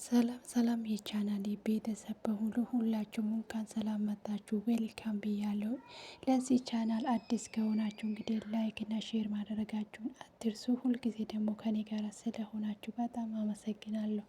ሰላም ሰላም የቻናሌ ቤተሰብ በሙሉ ሁላችሁም እንኳን ሰላም መጣችሁ ዌልካም ብያለሁ። ለዚህ ቻናል አዲስ ከሆናችሁ እንግዲህ ላይክ እና ሼር ማድረጋችሁን አትርሱ። ሁልጊዜ ደግሞ ከኔ ጋር ስለሆናችሁ በጣም አመሰግናለሁ።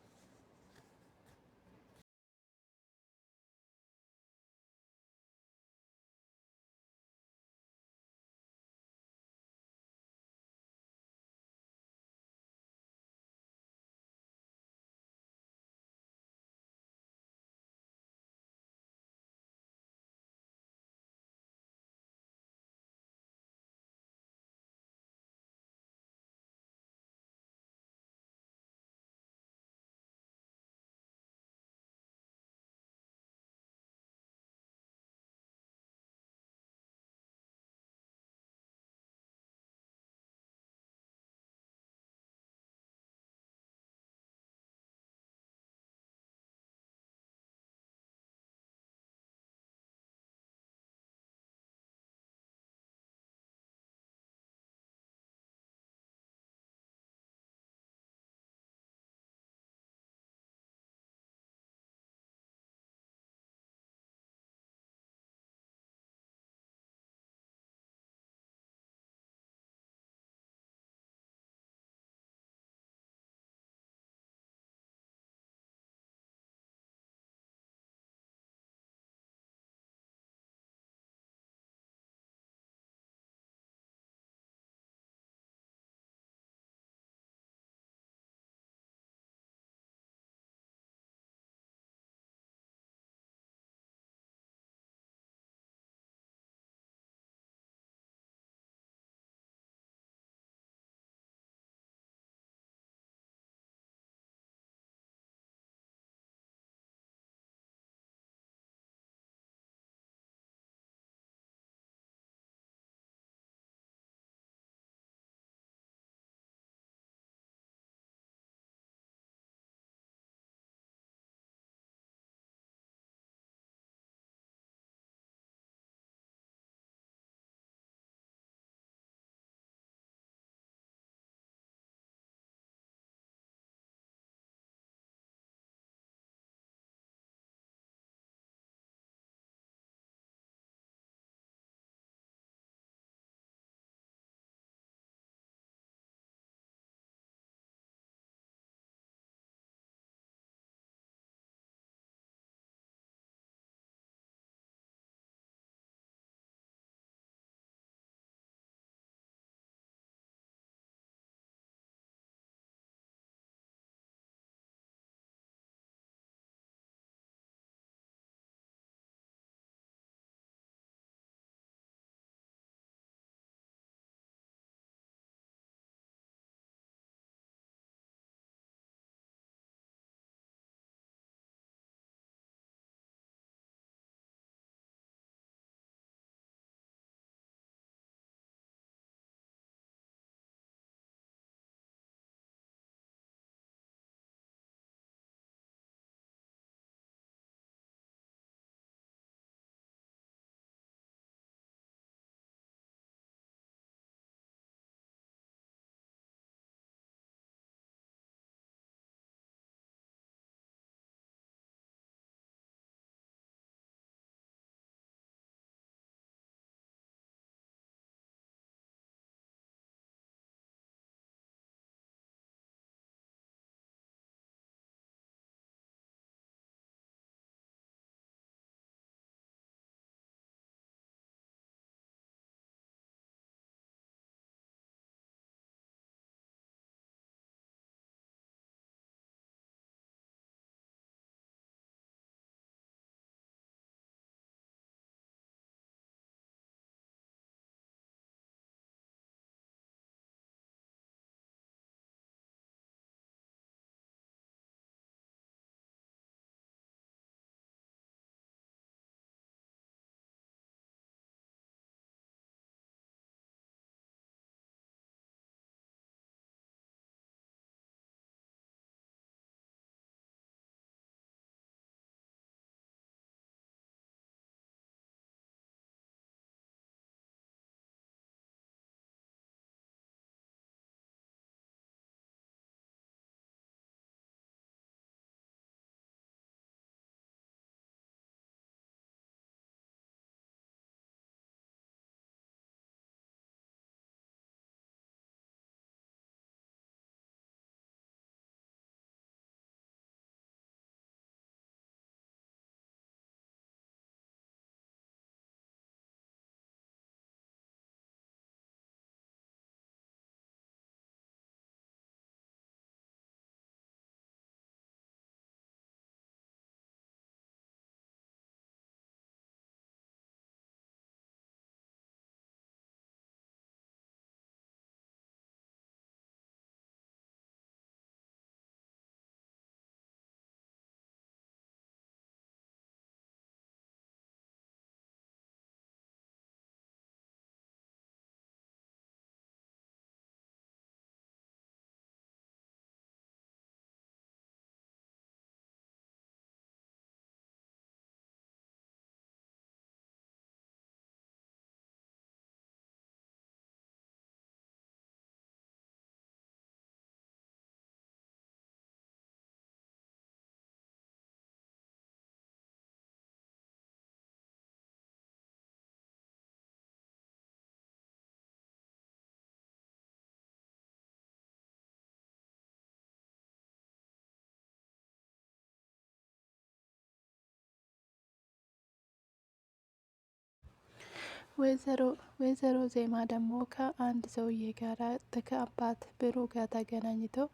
ወይዘሮ ዜማ ደግሞ ከአንድ ሰውዬ ጋር ከአባት ብሩ ጋር ተገናኝተው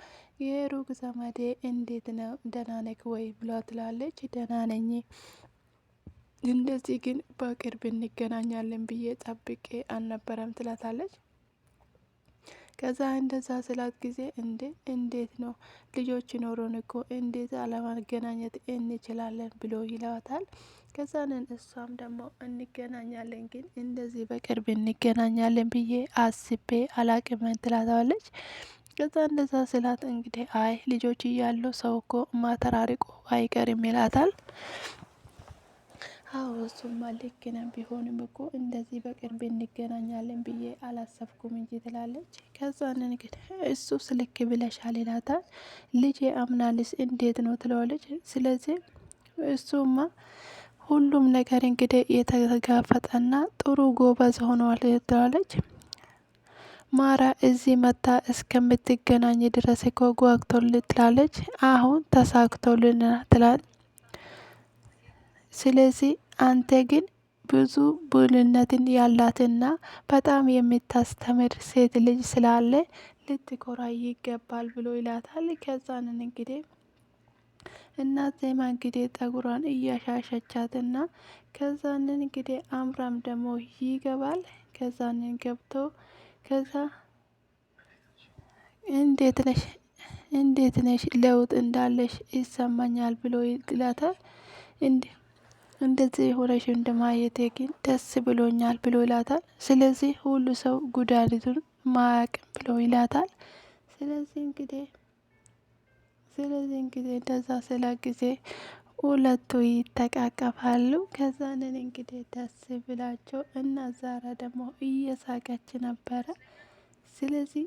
የሩቅ ዘመዴ እንዴት ነው ደህና ነህ ወይ ብሏ ትላለች። ደህና ነኝ፣ እንደዚህ ግን በቅርብ እንገናኛለን ብዬ ጠብቄ አልነበረም ትላታለች። ከዛ እንደዛ ስላት ጊዜ እንዴት ነው ልጆች ኖሮን እኮ እንዴት አለማገናኘት እንችላለን ብሎ ይለዋታል። ከዛንን እሷም ደግሞ እንገናኛለን ግን እንደዚህ በቅርብ እንገናኛለን ብዬ አስቤ አላቅምን ትላታለች። ከዛ እንደዛ ስላት እንግዲህ አይ ልጆች እያሉ ሰው እኮ ማተራርቆ አይቀርም ይላታል። አዎ እሱማ ልክ ነህ፣ ቢሆንም እኮ እንደዚህ በቅርብ እንገናኛለን ብዬ አላሰብኩም እንጂ ትላለች። ከዛን እንግዲህ እሱስ ልክ ብለሻል ይላታል። ልጄ አምናልስ እንዴት ነው ትለዋለች። ስለዚህ እሱማ ሁሉም ነገር እንግዲህ የተጋፈጠና ጥሩ ጎበዝ ሆኗል ትላለች። ማራ እዚህ መታ እስከምትገናኝ ድረስ እኮ ጓግቶልን ትላለች። አሁን ተሳክቶልን ትላል። ስለዚህ አንተ ግን ብዙ ብልህነትን ያላትና በጣም የምታስተምር ሴት ልጅ ስላለ ልትኮራ ይገባል ብሎ ይላታል። ከዛንን እንግዲህ እናት ዜማ እንግዲህ ጠጉሯን እያሻሸቻትና ከዛንን እንግዲህ አምራም ደግሞ ይገባል። ከዛንን ገብቶ ከዛ እንዴት ነሽ ለውጥ እንዳለሽ ይሰማኛል ብሎ ይላታል። እንደዚህ ሆነሽ እንደማየቴ ግን ደስ ብሎኛል ብሎ ይላታል። ስለዚህ ሁሉ ሰው ጉዳቱን ማያቅም ብሎ ይላታል። ስለዚህ እንግዲህ እንደዛ ስለ ጊዜ ሁለቱ ይተቃቀፋሉ። ከዛንን እንግዲህ ደስ ብላቸው እና ዛራ ደግሞ እየሳቀች ነበረ። ስለዚህ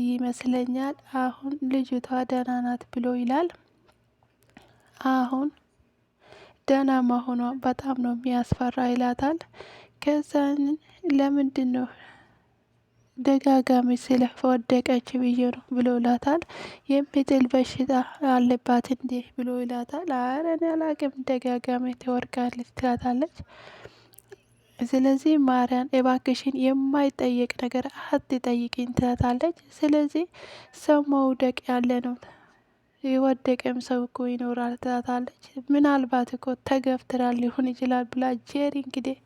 ይመስለኛል አሁን ልጅቷ ደህና ናት ብሎ ይላል። አሁን ደህና መሆኗ በጣም ነው የሚያስፈራ ይላታል። ከዛን ለምንድን ነው ደጋጋሚ ስለወደቀች ብዬ ነው ብሎ ይላታል። የሚጥል በሽታ አለባት እንዴ ብሎ ይላታል። ኧረ እኔ አላቅም ደጋጋሚ ትወድቃለች ትላታለች። ስለዚህ ማርያን እባክሽን የማይጠየቅ ነገር አትጠይቂኝ ትላታለች። ስለዚህ ሰው መውደቅ ያለ ነው፣ የወደቀም ሰው እኮ ይኖራል ትላታለች። ምናልባት እኮ ተገፍትራ ሊሆን ይችላል ብላ ጄሪ እንግዲህ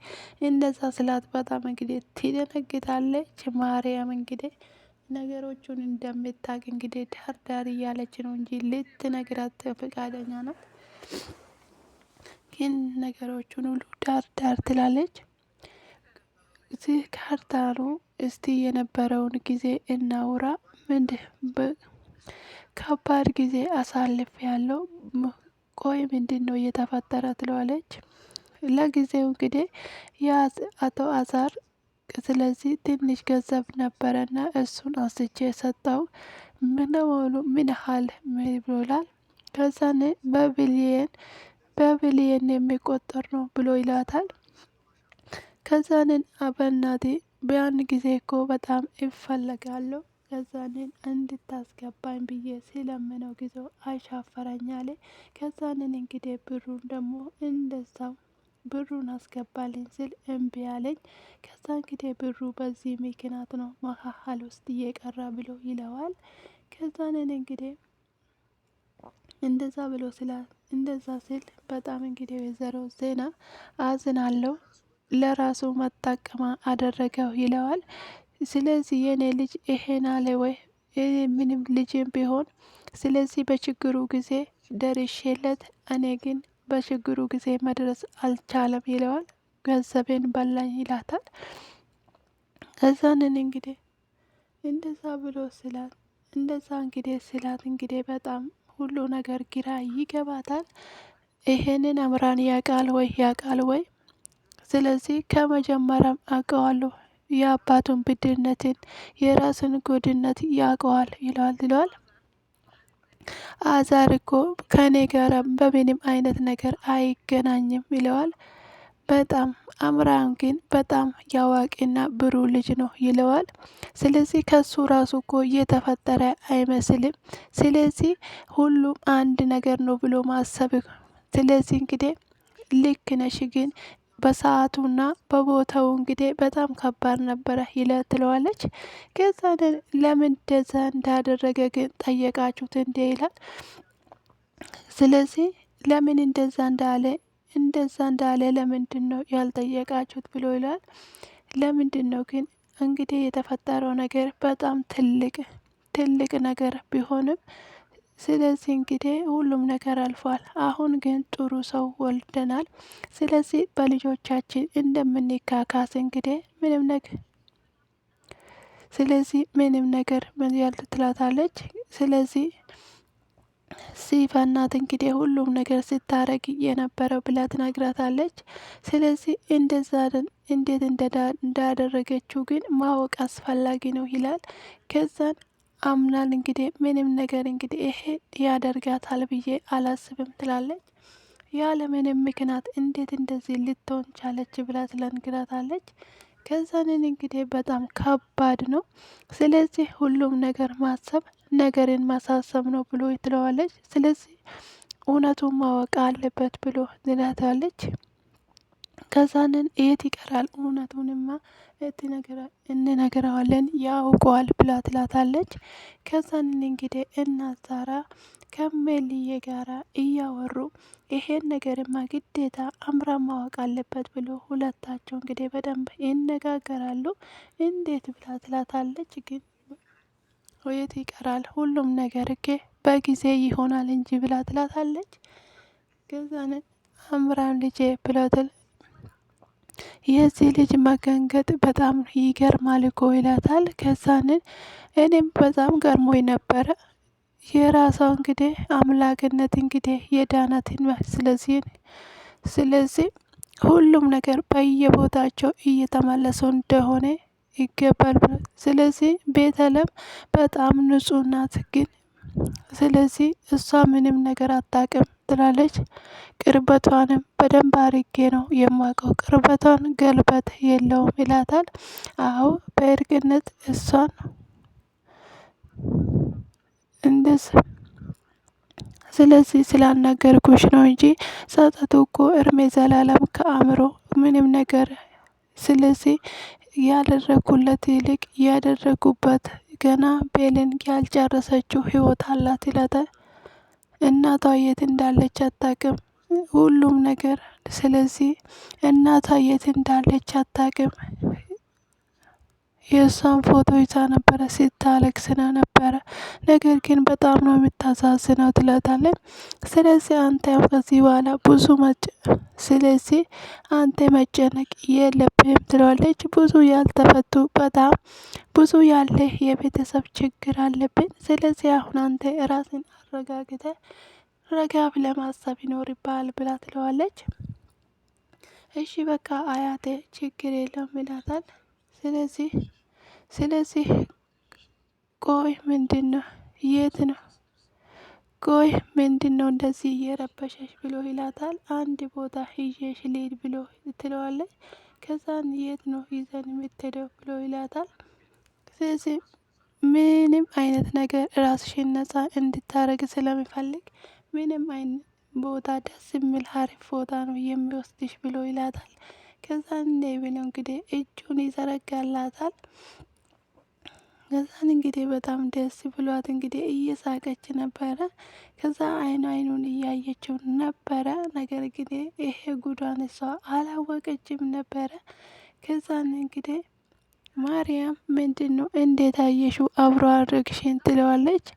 እንደዛ ስላት በጣም እንግዲህ ትደነግጣለች። ማርያም እንግዲህ ነገሮቹን እንደምታቅ እንግዲህ ዳር እያለች ነው እንጂ ልትነግራት ፈቃደኛ ናት። ግን ነገሮቹን ሁሉ ዳር ትላለች። እዚህ ካርታሩ እስቲ የነበረውን ጊዜ እናውራ። ከባድ ጊዜ አሳልፍ ያለው ቆይ ምንድን ነው እየተፈጠረ ትለዋለች። ለጊዜው እንግዲህ አቶ አዛር ስለዚህ ትንሽ ገንዘብ ነበረና እሱን አስቼ ሰጠው። ምን ያህል ብሎላል። ከዛን በቢሊየን የሚቆጠር ነው ብሎ ይላታል። ከዛንን በናቴ በያን ጊዜ እኮ በጣም ይፈለጋለሁ። ከዛንን እንድታስገባኝ ብዬ ሲለምነው ጊዜው አሻፈረኛል። ከዛንን እንግዲህ ብሩን ደግሞ እንደዛው ብሩን አስገባልኝ ስል እምቢ አለኝ። ከዛ እንግዲህ ብሩ በዚህ ምክንያት ነው መሀል ውስጥ እየቀራ ብሎ ይለዋል። ከዛንን እንግዲህ እንደዛ ብሎ እንደዛ ስል በጣም እንግዲህ ወይዘሮ ዜና አዝናለሁ፣ ለራሱ መጠቀማ አደረገው ይለዋል። ስለዚህ የኔ ልጅ ይሄን አለ ወይ ምንም ልጅም ቢሆን ስለዚህ በችግሩ ጊዜ ደርሼለት እኔ ግን በችግሩ ጊዜ መድረስ አልቻለም ይለዋል። ገንዘቤን በላኝ ይላታል። ከዛንን እንግዲህ እንደዛ ብሎ ስላት እንግዲህ በጣም ሁሉ ነገር ግራ ይገባታል። ይሄንን አምራን ያቃል ወይ ስለዚህ ከመጀመሪያም አውቀዋለሁ የአባቱን ብድርነትን የራስን ጎድነት ያውቀዋል ይለዋል። አዛር እኮ ከኔ ጋር በምንም አይነት ነገር አይገናኝም ይለዋል። በጣም አምራን ግን በጣም ያዋቂና ብሩህ ልጅ ነው ይለዋል። ስለዚህ ከሱ ራሱ እኮ እየተፈጠረ አይመስልም። ስለዚህ ሁሉም አንድ ነገር ነው ብሎ ማሰብ። ስለዚህ እንግዲህ ልክ ነሽ፣ ግን በሰዓቱና በቦታው እንግዲህ በጣም ከባድ ነበረ ትለዋለች። ከዛ ለምን እንደዛ እንዳደረገ ግን ጠየቃችሁት እንዴ ይላል። ስለዚህ ለምን እንደዛ እንዳለ ለምንድን ነው ያልጠየቃችሁት ብሎ ይላል። ለምንድን ነው ግን እንግዲህ የተፈጠረው ነገር በጣም ትልቅ ነገር ቢሆንም ስለዚህ እንግዲህ ሁሉም ነገር አልፏል። አሁን ግን ጥሩ ሰው ወልደናል። ስለዚህ በልጆቻችን እንደምንካካስ እንግዲህ ምንም ነገር ያል ትላታለች። ስለዚህ ሲፈናት እንግዲህ ሁሉም ነገር ስታረግ የነበረው ብላ ትነግራታለች። ስለዚህ እንዴት እንዳደረገችው ግን ማወቅ አስፈላጊ ነው ይላል። ከዛን አምናል እንግዲህ ምንም ነገር እንግዲህ ይሄ ያደርጋታል ብዬ አላስብም ትላለች። ያለምንም ምክንያት እንዴት እንደዚህ ልትሆን ቻለች ብላ ትነግራታለች። ከዛንን እንግዲህ በጣም ከባድ ነው። ስለዚህ ሁሉም ነገር ማሰብ ነገርን ማሳሰብ ነው ብሎ ትለዋለች። ስለዚህ እውነቱን ማወቅ አለበት ብሎ ትላታለች። ከዛንን የት ይቀራል እውነቱንማ እንነግረዋለን ያውቀዋል ብላ ትላታለች። ከዛንን እንግዲህ እናት ዛራ ከሜልዬ ጋራ እያወሩ ይሄን ነገርማ ግዴታ አምራን ማወቅ አለበት ብሎ ሁለታቸው እንግዲህ በደንብ ይነጋገራሉ። እንዴት ብላ ትላታለች። ግን የት ይቀራል ሁሉም ነገር በጊዜ ይሆናል እንጂ ብላ ትላታለች። ከዛንን አምራን ልጄ ብለውትል የዚህ ልጅ መገንገጥ በጣም ይገርማል እኮ ይላታል። ከዛንን እኔም በጣም ገርሞኝ ነበረ የራሷ እንግዲህ አምላክነት እንግዲህ የዳናትን ስለዚህ ሁሉም ነገር በየቦታቸው እየተመለሱ እንደሆነ ይገባል። ስለዚህ ቤተልሔም በጣም ንጹህ ናት። ግን ስለዚህ እሷ ምንም ነገር አታውቅም ትላለች። ቅርበቷንም በደንብ አርጌ ነው የማውቀው ቅርበቷን ገልበት የለውም ይላታል። አዎ በእርግጥነት እሷን ስለዚህ ስላልነገርኩሽ ነው እንጂ ጸጸቱ እኮ እድሜ ዘላለም ከአእምሮ ምንም ነገር ስለዚህ ያደረጉለት ይልቅ ያደረጉበት ገና ቤልን ያልጨረሰችው ህይወት አላት ይላታል። እናቷ የት እንዳለች አታውቅም። ሁሉም ነገር ስለዚህ እናቷ የት እንዳለች አታውቅም። የእሷን ፎቶ ይዛ ነበረ ስታለቅስ ነበረ። ነገር ግን በጣም ነው የምታሳዝነው ትላታለች። ስለዚህ አንተ ከዚህ በኋላ ስለዚህ አንተ መጨነቅ የለብህም ትለዋለች። ብዙ ያልተፈቱ በጣም ብዙ ያለ የቤተሰብ ችግር አለብን። ስለዚህ አሁን አንተ ራስን አረጋግተህ ረጋ ብለህ ማሰብ ይኖርብሃል ብላ ትለዋለች። እሺ በቃ አያቴ ችግር የለውም ይላታል። ስለዚህ ቆይ ምንድነው የት ነው ቆይ ምንድነው እንደዚህ እየረበሸሽ ብሎ ይላታል። አንድ ቦታ ይዤሽ ልሂድ ብሎ ትለዋለች። ከዛን የት ነው ይዘን የምትሄደው ብሎ ይላታል። ስለዚህ ምንም አይነት ነገር ራስሽን ነጻ እንድታረግ ስለሚፈልግ ምንም አይነት ቦታ ደስ የሚል ሀሪፍ ቦታ ነው የሚወስድሽ ብሎ ይላታል። ከዛን እንደ ብለው እንግዲህ እጁን ይዘረጋላታል። ከዛን እንግዲህ በጣም ደስ ብሏት እንግዲህ እየሳቀች ነበረ። ከዛ አይኑን እያየችው ነበረ። ነገር ግን ይሄ ጉዷን እሷ አላወቀችም ነበረ። ከዛን እንግዲህ ማርያም ምንድን ነው እንዴት አየሽው አብሮ አድርግሽን ትለዋለች።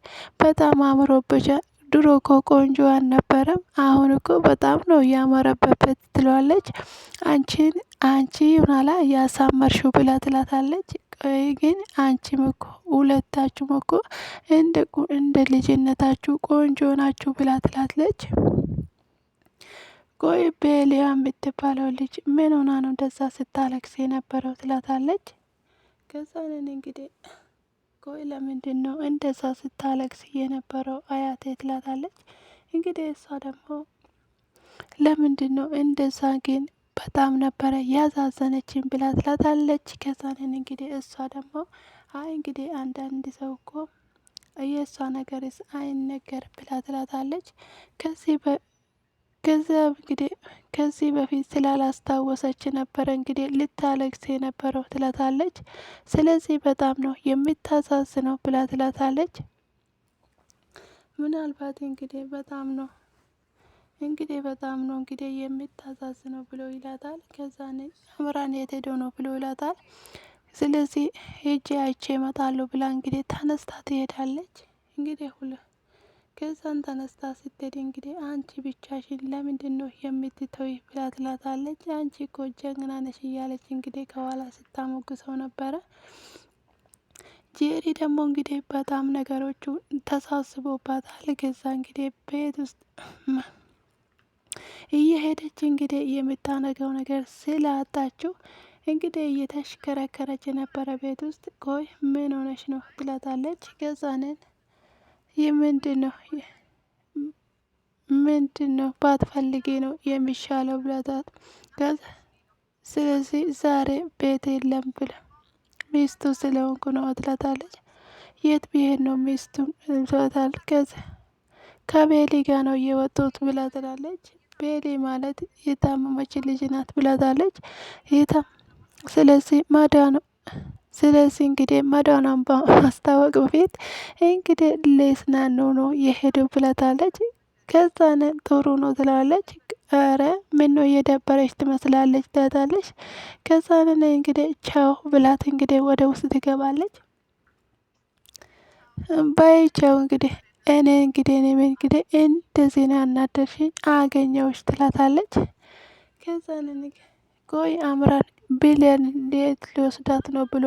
በጣም አምሮብሻል ድሮ እኮ ቆንጆ አልነበረም አሁን እኮ በጣም ነው ያማረበት ትለዋለች። አንቺ ሆናላ ያሳመርሽው ብላ ትላታለች። ቆይ ግን አንቺም እኮ ሁለታችሁም እኮ እንደ ልጅነታችሁ ቆንጆ ናችሁ ብላ ትላታለች። ቆይ ቤሊያ የምትባለው ልጅ ምን ሆና ነው እንደዛ ስታለቅስ የነበረው ትላታለች። ከዛንን እንግዲህ ቆይ ለምንድን ነው እንደዛ ስታለቅስ የነበረው አያቴ ትላታለች። እንግዲህ እሷ ደግሞ ለምንድን ነው እንደዛ ግን በጣም ነበረ ያዛዘነችን ብላ ትላታለች። ከዛንን እንግዲህ እሷ ደግሞ አይ እንግዲህ አንዳንድ ሰው እኮ የእሷ ነገርስ አይነገር ብላ ትላታለች። ከዚያም እንግዲህ ከዚህ በፊት ስላላስታወሰች ነበረ እንግዲህ ልታለቅስ የነበረው ትላታለች። ስለዚህ በጣም ነው የምታሳዝነው ብላ ትላታለች። ምናልባት እንግዲህ በጣም ነው እንግዲህ የምታሳዝነው ብሎ ይላታል። ከዛ አምራን የት ሄዶ ነው ብሎ ይላታል። ስለዚህ ሄጄ አይቼ እመጣለሁ ብላ እንግዲህ ተነስታ ትሄዳለች። እንግዲህ ከዛን ተነስታ ስትሄድ እንግዲህ አንቺ ብቻሽን ለምንድን ነው የምትተዊ ብላ ትላታለች። አንቺ እኮ ጀግና ነሽ እያለች እንግዲህ ከኋላ ስታሞግሰው ነበረ። ጄሪ ደግሞ እንግዲህ በጣም ነገሮቹ ተሳስቦባታል። ከዛ እንግዲህ ቤት ውስጥ እየሄደች እንግዲህ የምታነገው ነገር ስላጣችው እንግዲህ እየተሽከረከረች የነበረ ቤት ውስጥ ቆይ ምን ሆነች ነው ትላታለች። ገዛንን ምንድን ነው ባትፈልጊ ነው የሚሻለው ብላታት። ስለዚህ ዛሬ ቤት የለም ብለ ሚስቱ ስለሆንኩ ነው ትላታለች። የት ብሄድ ነው ሚስቱን ትላታለች። ከዛ ከቤሊ ጋ ነው እየወጡት ብላ ትላለች። ቤሊ ማለት የታመመች ልጅ ናት ብላታለች። ስለዚህ እንግዲህ መዳኗን በማስታወቅ በፊት እንግዲህ ሊጽናኑ ነው የሄደው ብላታለች። ከዛን ጥሩ ነው ትላለች። ኧረ ምን ነው እየደበረች ትመስላለች ትላታለች። ከዛን እንግዲህ ቻው ብላት እንግዲህ ወደ ውስጥ ትገባለች። ባይቻው እንግዲህ እኔ እንደዚህ ነው ያናደርሽኝ አገኘውሽ ትላታለች። ከዛን ቆይ አምራን ቢሊየን እንዴት ሊወስዳት ነው ብሎ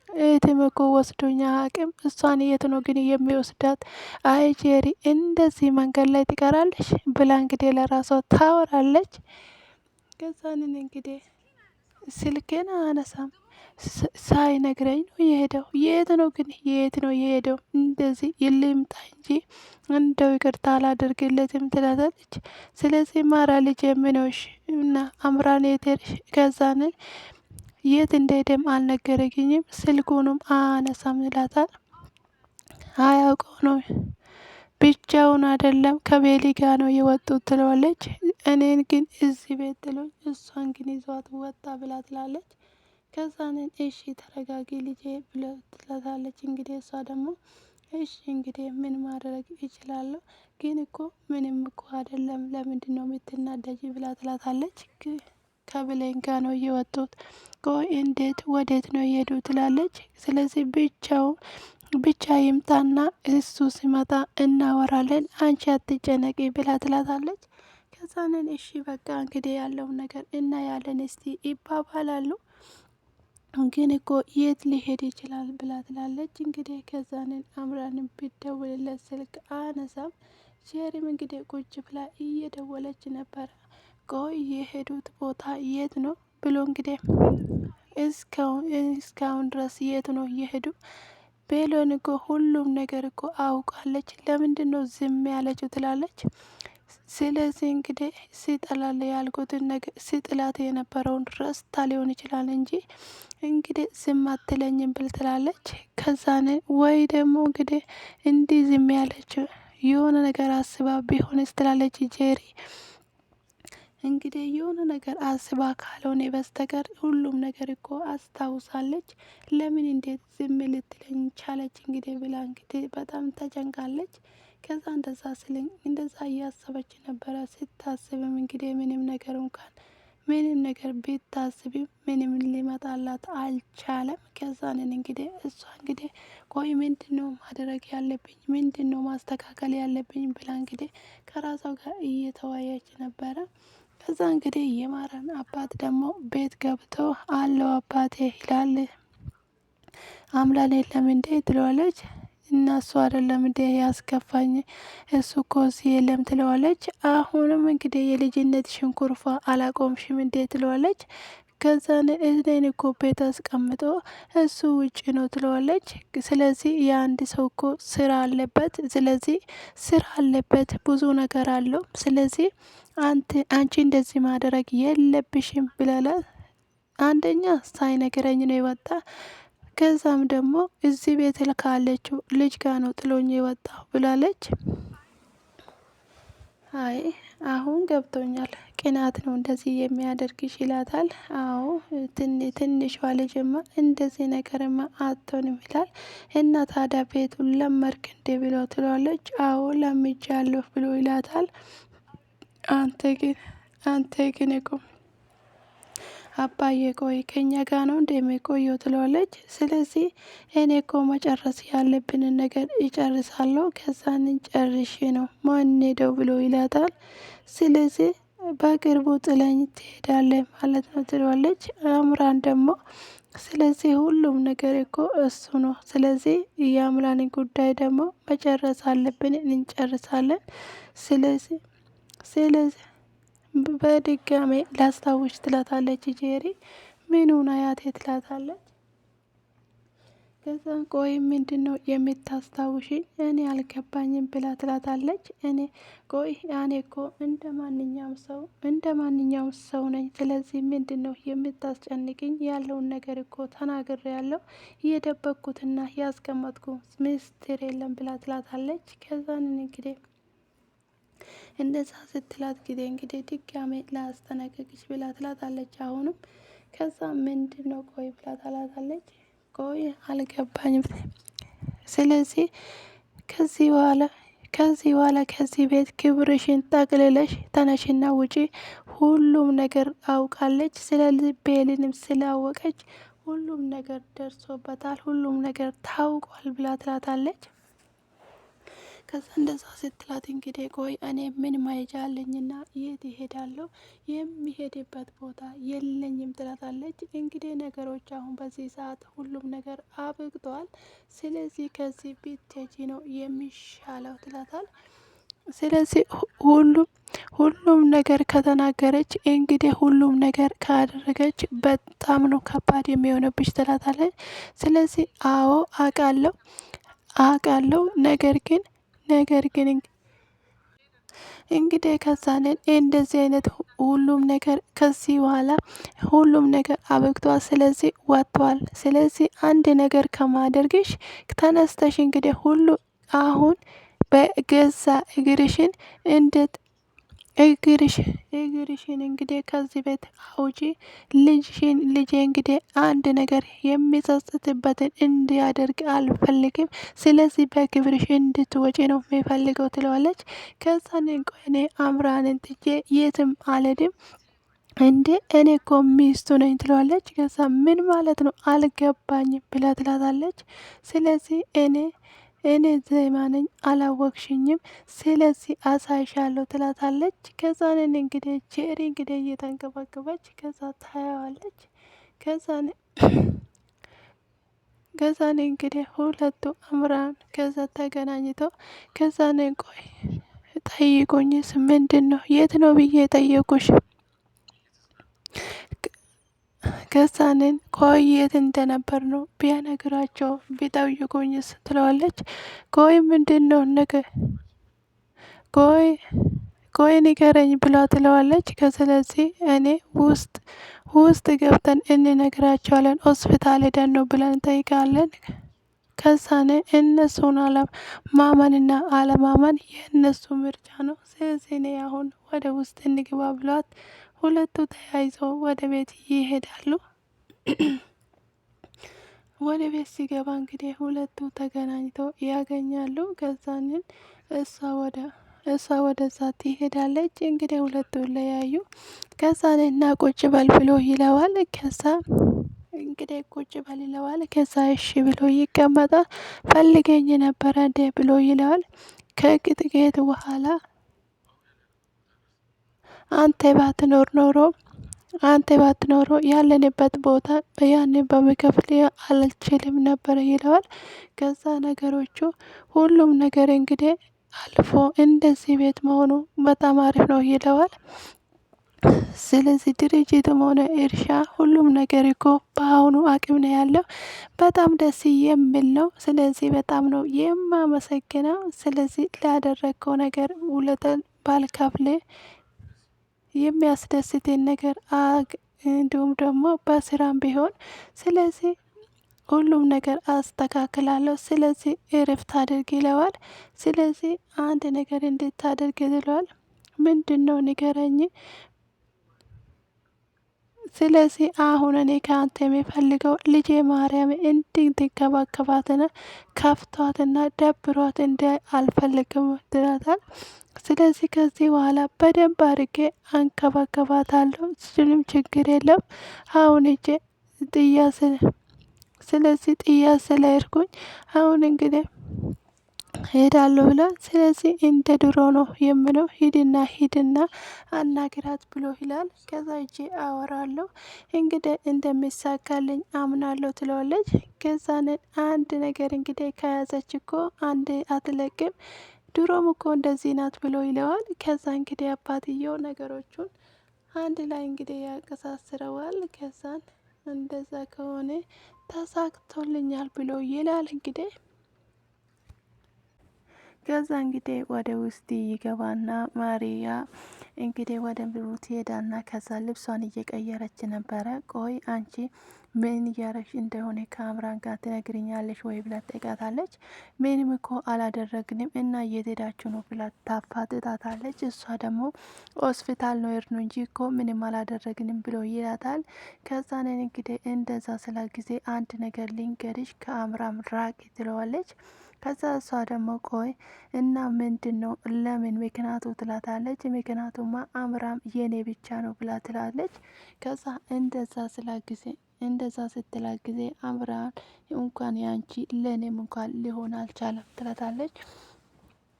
የትም እኮ ወስዶኛ አቅም እሷን የት ነው ግን የሚወስዳት? አይ ጄሪ እንደዚህ መንገድ ላይ ትቀራለች ብላ እንግዲህ ለራሷ ታወራለች። ከዛንን እንግዲህ ስልኬን አነሳም ሳይነግረኝ ነው የሄደው። የት ነው የሄደው? እንደዚህ ይልምጣ እንጂ እንደው ይቅርታ አላደርግለትም ትላታለች። ስለዚህ ማራ ልጅ የምነውሽ እና አምራን የት ሄድሽ? ከዛን የት እንደሄደም አልነገረኝም ስልኩንም አነሳም ይላታል። አያውቀው ነው ብቻውን አይደለም ከቤሊ ጋ ነው የወጡት ትለዋለች። እኔን ግን እዚህ ቤት ጥሎኝ እሷን ግን ይዟት ወጣ ብላ ትላለች። ከዛንን እሺ ተረጋጊ ልጄ ብለ ትላታለች። እንግዲህ እሷ ደግሞ እሺ እንግዲህ ምን ማድረግ እችላለሁ? ግን እኮ ምንም እኮ አይደለም ለምንድን ነው የምትናደጂ? ብላ ትላታለች። ከብሌን ጋ ነው እየወጡት። ቆይ እንዴት ወዴት ነው እየሄዱ? ትላለች። ስለዚህ ብቻ ይምጣና እሱ ሲመጣ እናወራለን አንቺ አትጨነቂ ብላ ትላታለች። ከዛንን እሺ በቃ እንግዲህ ያለውን ነገር እናያለን እስቲ ይባባላሉ። ግን እኮ የት ሊሄድ ይችላል ብላ ትላለች። እንግዲህ ከዛንን አምራንን ቢደውልለት ስልክ አነሳም። ጄሪም እንግዲህ ቁጭ ብላ እየደወለች ነበረ። ቆይ የሄዱት ቦታ የት ነው ብሎ እንግዲህ እስካሁን ድረስ የት ነው እየሄዱ? ቤሎን እኮ ሁሉም ነገር እኮ አውቃለች ለምንድን ነው ዝም ያለችው? ትላለች። ስለዚህ እንግዲህ ሲጠላል ያልኩትን ነገር ሲጥላት የነበረውን ረስታ ሊሆን ይችላል እንጂ እንግዲህ ዝም አትለኝም ብል ትላለች። ከዛን ወይ ደግሞ እንግዲህ እንዲህ ዝም ያለችው የሆነ ነገር አስባ ቢሆንስ ትላለች ጄሪ። እንግዲህ የሆነ ነገር አስባ ካልሆነ በስተቀር ሁሉም ነገር እኮ አስታውሳለች። ለምን እንዴት ዝም ልትለኝ ቻለች? እንግዲህ ብላ እንግዲህ በጣም ተጨንቃለች። ከዛ እንደዛ እያሰበች ነበረ። ስታስብም እንግዲህ ምንም ነገር ብታስብም ምንም ሊመጣላት አልቻለም። ከዛንን እንግዲህ እሷ እንግዲህ ቆይ ምንድን ነው ማድረግ ያለብኝ? ምንድን ነው ማስተካከል ያለብኝ? ብላ እንግዲህ ከራሷ ጋር እየተወያየች ነበረ። ከዛ እንግዲህ የማረን አባት ደግሞ ቤት ገብቶ አለው አባቴ ይላል። አምላክ የለም እንዴ ትለዋለች። እናሱ አይደለም እንዴ ያስከፋኝ እሱ እኮ እዚህ የለም ትለዋለች። አሁንም እንግዲህ የልጅነት ሽንኩርፋ አላቆምሽም እንዴ ትለዋለች። ከዛን እኔን እኮ ቤት አስቀምጦ እሱ ውጭ ነው ትለዋለች። ስለዚህ የአንድ ሰው እኮ ስራ አለበት። ስለዚህ ስራ አለበት ብዙ ነገር አለው። ስለዚህ አንቺ እንደዚህ ማድረግ የለብሽም ብለላት። አንደኛ ሳይነግረኝ ነው የወጣ። ከዛም ደግሞ እዚህ ቤት ካለችው ልጅ ጋር ነው ጥሎኝ የወጣው ብላለች። አይ አሁን ገብቶኛል፣ ቅናት ነው እንደዚህ የሚያደርግሽ ይላታል። አዎ ትንሿ ልጅማ እንደዚህ ነገርማ አትሆንም ይላል። እና ታዲያ ቤቱን ለመድክ እንዴ ብሎ ትለዋለች። አዎ ለምጃለሁ ብሎ ይላታል። አንተ ግን እኮ አባዬ ቆይ ከኛ ጋ ነው እንደሚቆየው ትለዋለች። ስለዚህ እኔ እኮ መጨረስ ያለብንን ነገር ይጨርሳለሁ ከዛንን ጨርሼ ነው ማን ሄደው ብሎ ይላታል። ስለዚህ በቅርቡ ጥለኝ ትሄዳለህ ማለት ነው ትለዋለች። አምራን ደግሞ ስለዚህ ሁሉም ነገር እኮ እሱ ነው። ስለዚህ የአምራንን ጉዳይ ደግሞ መጨረስ አለብን እንጨርሳለን። ስለዚህ በድጋሜ ላስታውሽ ትላታለች ጄሪ። ምኑን አያቴ ትላታለች። ከዛ ቆይ ምንድነው የምታስታውሽኝ እኔ አልገባኝም ብላ ትላታለች። ቆይ እኔ እኮ እንደ ማንኛውም ሰው ነኝ። ስለዚህ ምንድነው የምታስጨንቅኝ? ያለውን ነገር እኮ ተናግሬ ያለው እየደበቅኩትና ያስቀመጥኩ ምስጢር የለም ብላ ትላታለች። ከዛን እንግዲህ እንደዛ ስትላት ጊዜ እንግዲህ ድጋሜ ላስጠነቅቅሽ ብላ ትላታለች። አሁንም ከዛ ምንድነው ቆይ ብላ ትላታለች። ቆይ አልገባኝም። ስለዚህ ከዚህ በኋላ ከዚህ ቤት ክብርሽን ጠቅልለሽ ተነሽና ውጪ። ሁሉም ነገር አውቃለች። ስለዚህ ቤልንም ስላወቀች ሁሉም ነገር ደርሶበታል፣ ሁሉም ነገር ታውቋል ብላ ትላታለች። ከዛ እንደዛ ስትላት እንግዲህ ቆይ እኔ ምን መሄጃ አለኝና የት ይሄዳለሁ? የሚሄድበት ቦታ የለኝም ትላታለች። እንግዲህ ነገሮች አሁን በዚህ ሰዓት ሁሉም ነገር አብቅተዋል። ስለዚህ ከዚህ ብትሄጂ ነው የሚሻለው ትላታል። ስለዚህ ሁሉም ነገር ከተናገረች እንግዲህ ሁሉም ነገር ካደረገች በጣም ነው ከባድ የሚሆንብሽ ትላታለች። ስለዚህ አዎ አውቃለሁ ነገር ግን እንግዲህ ከዛንን እንደዚህ አይነት ሁሉም ነገር ከዚህ በኋላ ሁሉም ነገር አበቅቷል። ስለዚህ ወጥቷል። ስለዚህ አንድ ነገር ከማደርግሽ ተነስተሽ እንግዲህ ሁሉ አሁን በገዛ እግርሽን እንዴት እግርሽን እንግዲህ ከዚህ ቤት አውጪ። ልጄ እንግዲህ አንድ ነገር የሚጸጽትበትን እንዲያደርግ አልፈልግም። ስለዚህ በክብርሽ እንድትወጪ ነው የሚፈልገው ትለዋለች። ከዛን እኔ አምራንን ጥጄ የትም አልሄድም እንዴ እኔ እኮ ሚስቱ ነኝ ትለዋለች። ከዛ ምን ማለት ነው አልገባኝም ብላ ትላታለች። ስለዚህ እኔ ዜማ ነኝ አላወቅሽኝም፣ ስለዚህ አሳይሻለሁ ትላታለች። ከዛንን እንግዲህ ጄሪ እንግዲህ እየተንቀባቀበች ከዛ ታያዋለች። ከዛን እንግዲህ ሁለቱ አምራን ከዛ ተገናኝተው ከዛን ቆይ ጠይቁኝስ ምንድን ነው የት ነው ብዬ ጠየቁሽ? ከዛንን ቆይ የት እንደነበር ነው ቢያነግራቸው ቢጠይቁኝስ ትለዋለች። ቆይ ምንድን ነው ነገር ቆይ ንገረኝ ብላ ትለዋለች። ከስለዚህ እኔ ውስጥ ገብተን እንነግራቸዋለን፣ ሆስፒታል ሄደን ነው ብለን እንጠይቃለን። ከዛኔ እነሱን ማመንና አለማመን የእነሱ ምርጫ ነው። ስለዚህ እኔ አሁን ወደ ውስጥ እንግባ ብሏት ሁለቱ ተያይዘው ወደ ቤት ይሄዳሉ። ወደ ቤት ሲገባ እንግዲህ ሁለቱ ተገናኝተው ያገኛሉ። ከዛንን እሷ ወደዛ ትሄዳለች። እንግዲህ ሁለቱ ለያዩ። ከዛን እና ቁጭ በል ብሎ ይለዋል። ከዛ እንግዲህ ቁጭ በል ይለዋል። ከዛ እሺ ብሎ ይቀመጣል። ፈልገኝ ነበረ እንዴ ብሎ ይለዋል። ከጥቂት በኋላ አንተ ባትኖሮ ያለንበት ቦታ ያኔ በመከፍል አልችልም ነበረ ይለዋል። ከዛ ነገሮቹ ሁሉም ነገር እንግዲህ አልፎ እንደዚህ ቤት መሆኑ በጣም አሪፍ ነው ይለዋል። ስለዚህ ድርጅትም ሆነ እርሻ ሁሉም ነገር እኮ በአሁኑ አቅም ነው ያለው። በጣም ደስ የሚል ነው። ስለዚህ በጣም ነው የማመሰግነው። ስለዚህ ላደረግከው ነገር ውለታን ባልከፍል የሚያስደስትን ነገር እንዲሁም ደግሞ በስራም ቢሆን ስለዚህ ሁሉም ነገር አስተካክላለሁ። ስለዚህ እረፍት አድርግ ይለዋል። ስለዚህ አንድ ነገር እንድታደርግ ይለዋል። ምንድን ነው ንገረኝ። ስለዚህ አሁን እኔ ከአንተ የሚፈልገው ልጄ ማርያም እንድትንከባከባትና ከፍቷትና ደብሯት እንደ አልፈልግም ትላታል። ስለዚህ ከዚህ በኋላ በደንብ አድርጌ አንከባከባታለሁ፣ እሱንም ችግር የለም። አሁን እጄ ጥያ ስለዚህ ጥያ ስለሄድኩኝ አሁን እንግዲህ ሄዳለሁ ብላ፣ ስለዚህ እንደ ድሮ ነው የምለው፣ ሂድና አናግራት ብሎ ይላል። ከዛ እጄ አወራለሁ እንግዲህ እንደሚሳካልኝ አምናለሁ ትለዋለች። ከዛንን አንድ ነገር እንግዲህ ከያዘች እኮ አንድ አትለቅም፣ ድሮም እኮ እንደዚህ ናት ብሎ ይለዋል። ከዛ እንግዲህ አባትየው ነገሮቹን አንድ ላይ እንግዲህ ያቀሳስረዋል። ከዛን እንደዛ ከሆነ ተሳክቶልኛል ብሎ ይላል እንግዲህ። ከዛ እንግዲህ ወደ ውስጥ ይገባና ማሪያ እንግዲህ ወደ ብሩ ትሄዳና ከዛ ልብሷን እየቀየረች ነበረ። ቆይ አንቺ ምን እያረግሽ እንደሆነ ከአምራን ጋር ትነግርኛለሽ ወይ ብላ ትጠይቃታለች። ምንም እኮ አላደረግንም እና እየሄዳችሁ ነው ብላ ታፋጥጣታለች። እሷ ደግሞ ሆስፒታል ነው የሄድነው እንጂ እኮ ምንም አላደረግንም ብሎ ይላታል። ከዛ ነን እንግዲህ እንደዛ ስላ ጊዜ አንድ ነገር ልንገርሽ ከአምራም ራቂ ትለዋለች። ከዛ እሷ ደግሞ ቆይ እና ምንድን ነው ለምን ምክንያቱ ትላታለች። ምክንያቱማ አምራም የኔ ብቻ ነው ብላ ትላለች። ከዛ እንደዛ ስትላት ጊዜ አምራን እንኳን ያንቺ ለእኔም እንኳን ሊሆን አልቻለም ትላታለች።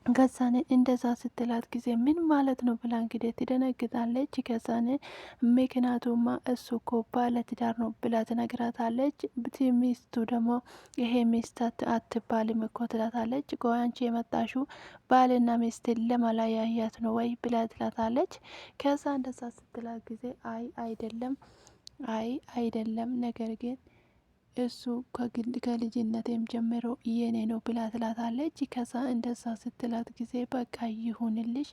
ከዛን እንደዛ ስትላት ጊዜ ምን ማለት ነው ብላ እንግዲህ ትደነግጣለች። ከዛን ምክንያቱማ እሱ እኮ ባለ ትዳር ነው ብላ ትነግራታለች። ሚስቱ ደግሞ ይሄ ሚስት አትባልም እኮ ትላታለች። ቆይ አንቺ የመጣሽው ባልና ሚስትን ለማለያየት ነው ወይ ብላ ትላታለች። ከዛ እንደዛ ስትላት ጊዜ አይደለም ነገር ግን እሱ ከልጅነቴም ጀምሮ የኔ ነው ብላ ትላታለች። ከዛ እንደዛ ስትላት ጊዜ በቃ ይሁንልሽ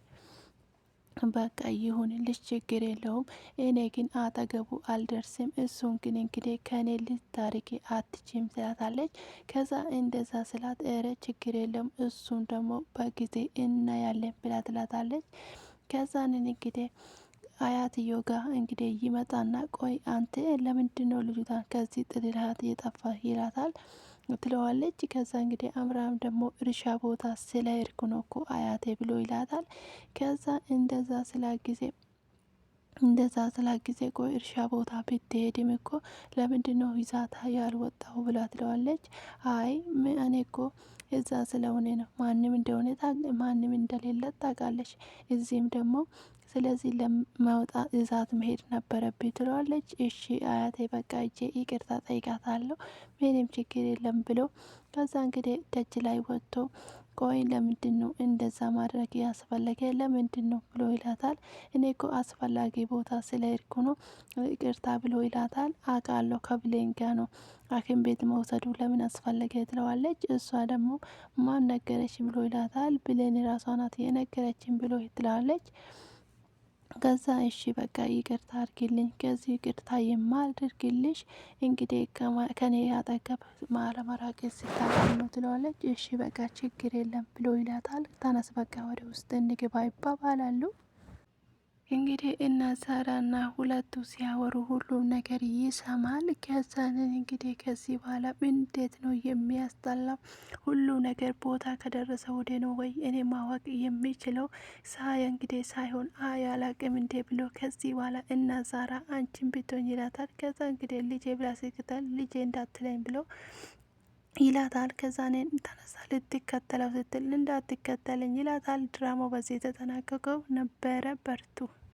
ችግር የለውም፣ እኔ ግን አጠገቡ አልደርስም፣ እሱን ግን እንግዲህ ከኔ ልታርቂ አትችም ትላታለች። ከዛ እንደዛ ስላት ኧረ ችግር የለም እሱን ደግሞ በጊዜ እናያለን ብላ ትላታለች። ከዛንን እንግዲህ አያትዮ ጋር እንግዲህ ይመጣና ቆይ አንተ ለምንድነው ልጅቷን ከዚህ ጥልላት የጠፋ ይላታል ትለዋለች። ከዛ እንግዲህ አምራም ደግሞ እርሻ ቦታ ስለሄድኩ ነው እኮ አያቴ ብሎ ይላታል። ከዛ እንደዛ ስላ ጊዜ ቆይ እርሻ ቦታ ብትሄድም እኮ ለምንድነው ይዛታ ያልወጣው ብላ ትለዋለች። አይ እኔ እኮ እዛ ስለሆነ ነው፣ ማንም እንደሌለ ታውቃለች፣ እዚህም ደግሞ ስለዚህ ለማውጣ እዛት መሄድ ነበረብኝ ትለዋለች። እሺ አያቴ በቃ እጄ ይቅርታ ጠይቃታለሁ፣ ምንም ችግር የለም ብሎ ከዛ እንግዲህ ደጅ ላይ ወጥቶ ቆይ ለምንድን ነው እንደዛ ማድረግ ያስፈለገ ለምንድን ነው ብሎ ይላታል። እኔ እኮ አስፈላጊ ቦታ ስለሄድኩ ነው ይቅርታ ብሎ ይላታል። አውቃለሁ ከብሌን ጋ ነው ሐኪም ቤት መውሰዱ ለምን አስፈለገ ትለዋለች። እሷ ደግሞ ማን ነገረች ብሎ ይላታል። ብሌን ራሷ ናት የነገረችን ብሎ ትላለች። ከዛ እሺ በቃ ይቅርታ አድርግልኝ፣ ከዚህ ይቅርታ የማልድርግልሽ እንግዲህ ከኔ አጠገብ ማለመራቅ ስታገኝ ነው ትለዋለች። እሺ በቃ ችግር የለም ብሎ ይላታል። ተነስ በቃ ወደ ውስጥ እንግባ ይባባላሉ። እንግዲህ እና ዛራና ሁለቱ ሲያወሩ ሁሉም ነገር ይሰማል። ከዛንን እንግዲህ ከዚህ በኋላ እንዴት ነው የሚያስጠላው? ሁሉ ነገር ቦታ ከደረሰ ወደ ነው ወይ እኔ ማወቅ የሚችለው እንግዲህ ሳይሆን አያላቅም እንዴ ብሎ ከዚህ በኋላ እና ዛራ አንቺን ብትሆኝ ይላታል። ከዛ እንግዲህ ልጄ ብላ ስትል ልጄ እንዳትለኝ ብሎ ይላታል። ከዛ እኔን ተነሳ ልትከተለው ስትል እንዳትከተለኝ ይላታል። ድራማው በዚህ የተጠናቀቀው ነበረ። በርቱ።